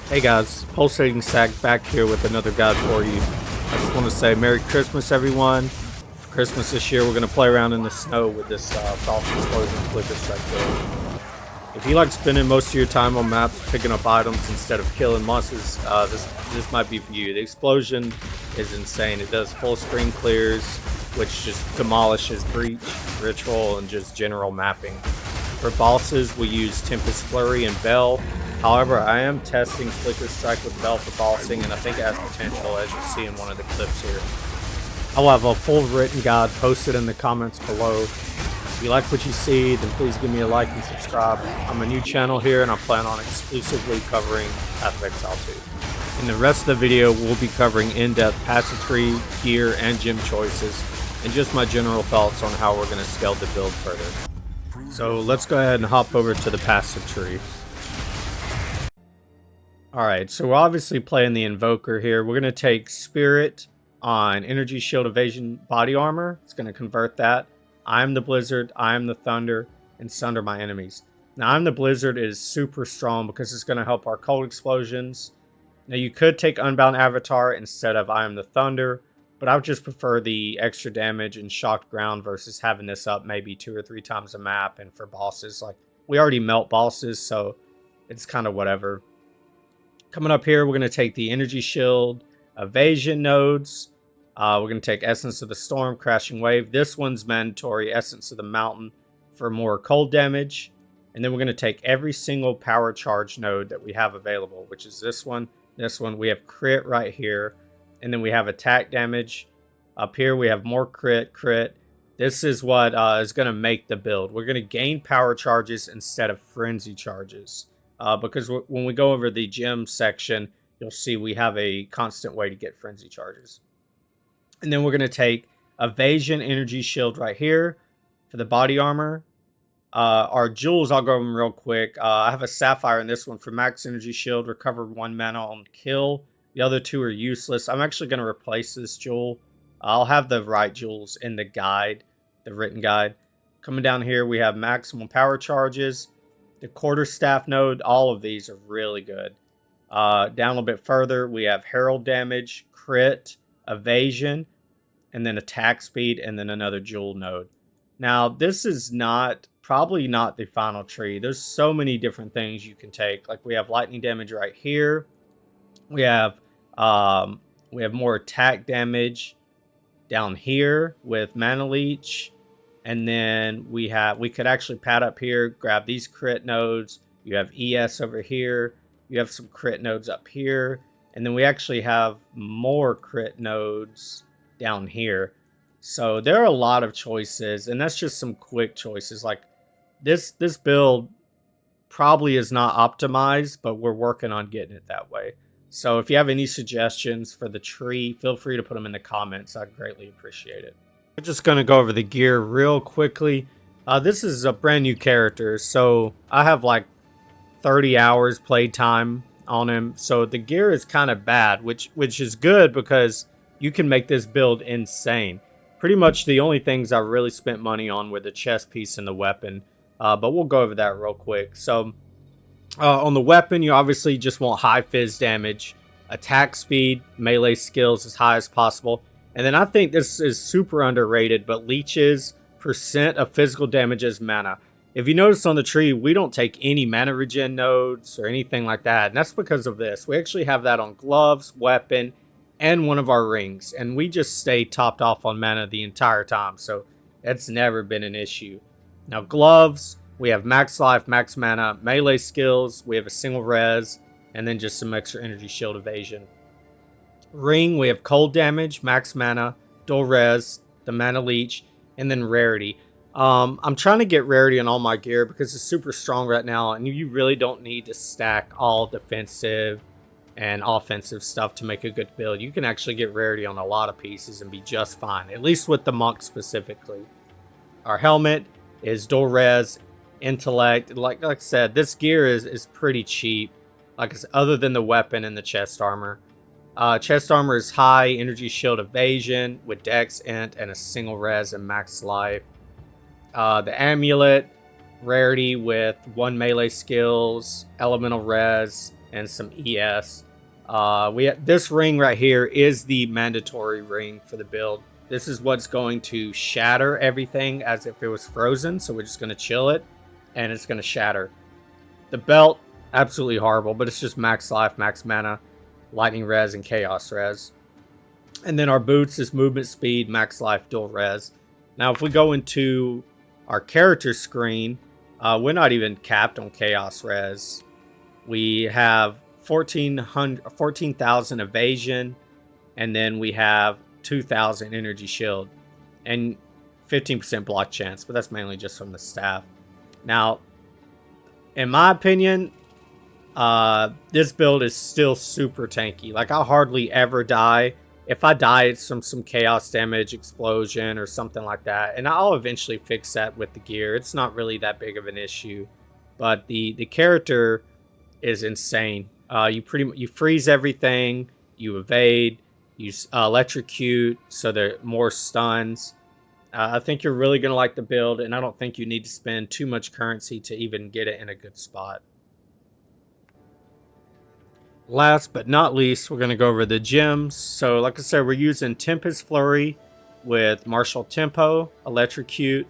Hey guys, Pulsating Sack back here with another guide for you. I just want to say Merry Christmas everyone. For Christmas this year we're going to play around in the snow with this False Explosion Flicker Strike build. If you like spending most of your time on maps picking up items instead of killing monsters, this might be for you. The explosion is insane. It does full screen clears, which just demolishes Breach, Ritual, and just general mapping. For bosses, we use Tempest Flurry and Bell. However, I am testing Flicker Strike with Bell for bossing, and I think it has potential, as you'll see in one of the clips here. I will have a full written guide posted in the comments below. If you like what you see, then please give me a like and subscribe. I'm a new channel here, and I plan on exclusively covering Path of Exile 2. In the rest of the video, we'll be covering in-depth passive tree, gear, and gem choices, and just my general thoughts on how we're going to scale the build further. So let's go ahead and hop over to the passive tree. Alright, so we're obviously playing the Invoker here. We're going to take Spirit on Energy Shield Evasion Body Armor. It's going to convert that. I am the Blizzard, I am the Thunder, and Sunder my enemies. Now, I'm the Blizzard is super strong because it's going to help our cold explosions. Now, you could take Unbound Avatar instead of I am the Thunder, but I would just prefer the extra damage and shocked ground versus having this up maybe 2 or 3 times a map. And for bosses, like, we already melt bosses, so it's kind of whatever. Coming up here, we're going to take the Energy Shield Evasion nodes. We're going to take Essence of the Storm, Crashing Wave. This one's mandatory, Essence of the Mountain for more cold damage. And then we're going to take every single power charge node that we have available, which is this one, this one. We have crit right here. And then we have attack damage. Up here, we have more crit. This is what is going to make the build. We're going to gain power charges instead of frenzy charges. Because when we go over the gem section, you'll see we have a constant way to get frenzy charges. And then we're going to take Evasion Energy Shield right here for the body armor. Our jewels, I'll go over them real quick. I have a Sapphire in this one for max energy shield, recover 1 mana on kill. The other 2 are useless. I'm actually going to replace this jewel. I'll have the right jewels in the guide, the written guide. Coming down here, we have maximum power charges. The quarterstaff node, all of these are really good. Down a little bit further, we have herald damage, crit, evasion, and then attack speed, and then another jewel node. Now, this is probably not the final tree. There's so many different things you can take. Like, we have lightning damage right here. We have more attack damage down here with mana leech. And then we could actually pad up here, grab these crit nodes. You have ES over here. You have some crit nodes up here. And then we actually have more crit nodes down here. So there are a lot of choices, and that's just some quick choices. Like this build probably is not optimized, but we're working on getting it that way. So if you have any suggestions for the tree, feel free to put them in the comments. I'd greatly appreciate it. We're just going to go over the gear real quickly. This is a brand new character, so I have like 30 hours played time on him. So the gear is kind of bad, which is good because you can make this build insane. Pretty much the only things I really spent money on were the chest piece and the weapon, but we'll go over that real quick. So on the weapon, you obviously just want high fizz damage, attack speed, melee skills as high as possible. And then I think this is super underrated, but leeches % of physical damage as mana. If you notice on the tree, we don't take any mana regen nodes or anything like that. And that's because of this. We actually have that on gloves, weapon, and one of our rings. And we just stay topped off on mana the entire time. So that's never been an issue. Now gloves, we have max life, max mana, melee skills. We have a single res, and then just some extra energy shield evasion. Ring, we have cold damage, max mana, dual res, the mana leech, and then rarity. I'm trying to get rarity on all my gear because it's super strong right now, and you really don't need to stack all defensive and offensive stuff to make a good build. You can actually get rarity on a lot of pieces and be just fine, at least with the monk specifically. Our helmet is dual res, intellect. Like I said, this gear is pretty cheap, like other than the weapon and the chest armor. Chest armor is high energy shield evasion with dex int and a single res and max life. The amulet, rarity with 1 melee skills, elemental res, and some ES. This ring right here is the mandatory ring for the build. This is what's going to shatter everything as if it was frozen. So we're just going to chill it, and it's going to shatter. The belt, absolutely horrible, but it's just max life, max mana, lightning res, and chaos res. And then our boots is movement speed, max life, dual res. Now, if we go into our character screen, we're not even capped on chaos res. We have 14,000 evasion, and then we have 2,000 energy shield and 15% block chance, but that's mainly just from the staff. Now, in my opinion, this build is still super tanky. Like, I hardly ever die. If I die, it's from some chaos damage, explosion, or something like that. And I'll eventually fix that with the gear. It's not really that big of an issue. But the character is insane. You freeze everything, you evade, you electrocute, so there are more stuns. I think you're really going to like the build, and I don't think you need to spend too much currency to even get it in a good spot. Last but not least, we're going to go over the gems. So like I said, we're using Tempest Flurry with Martial Tempo, Electrocute,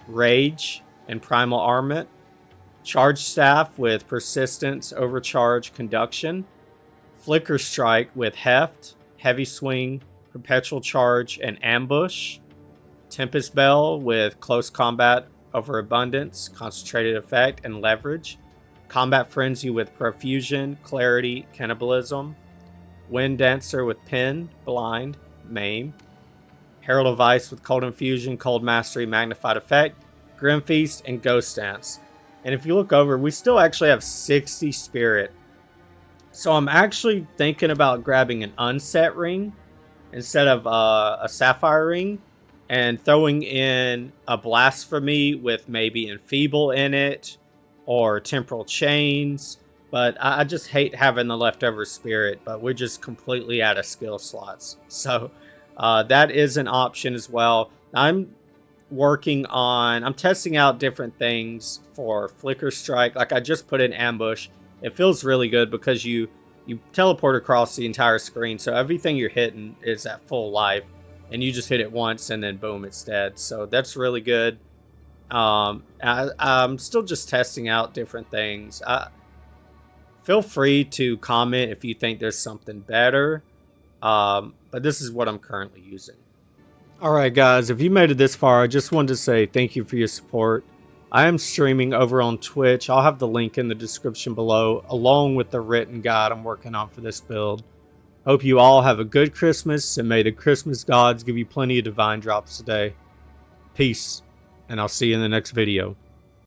Rage, and Primal Armament. Charge Staff with Persistence, Overcharge, Conduction. Flicker Strike with Heft, Heavy Swing, Perpetual Charge, and Ambush. Tempest Bell with Close Combat, Overabundance, Concentrated Effect, and Leverage. Combat Frenzy with Profusion, Clarity, Cannibalism. Wind Dancer with Pin, Blind, Maim. Herald of Ice with Cold Infusion, Cold Mastery, Magnified Effect, Grim Feast, and Ghost Dance. And if you look over, we still actually have 60 Spirit. So I'm actually thinking about grabbing an Unset Ring instead of a Sapphire Ring, and throwing in a Blasphemy with maybe Enfeeble in it, or Temporal Chains. But I just hate having the leftover Spirit, but we're just completely out of skill slots. So that is an option as well. I'm testing out different things for Flicker Strike. Like, I just put in Ambush. It feels really good because you teleport across the entire screen, so everything you're hitting is at full life, and you just hit it once and then boom, it's dead. So that's really good. I'm still just testing out different things. Feel free to comment if you think there's something better, but this is what I'm currently using. Alright guys, if you made it this far, I just wanted to say thank you for your support. I am streaming over on Twitch. I'll have the link in the description below, along with the written guide I'm working on for this build. Hope you all have a good Christmas, and may the Christmas gods give you plenty of divine drops today. Peace, and I'll see you in the next video.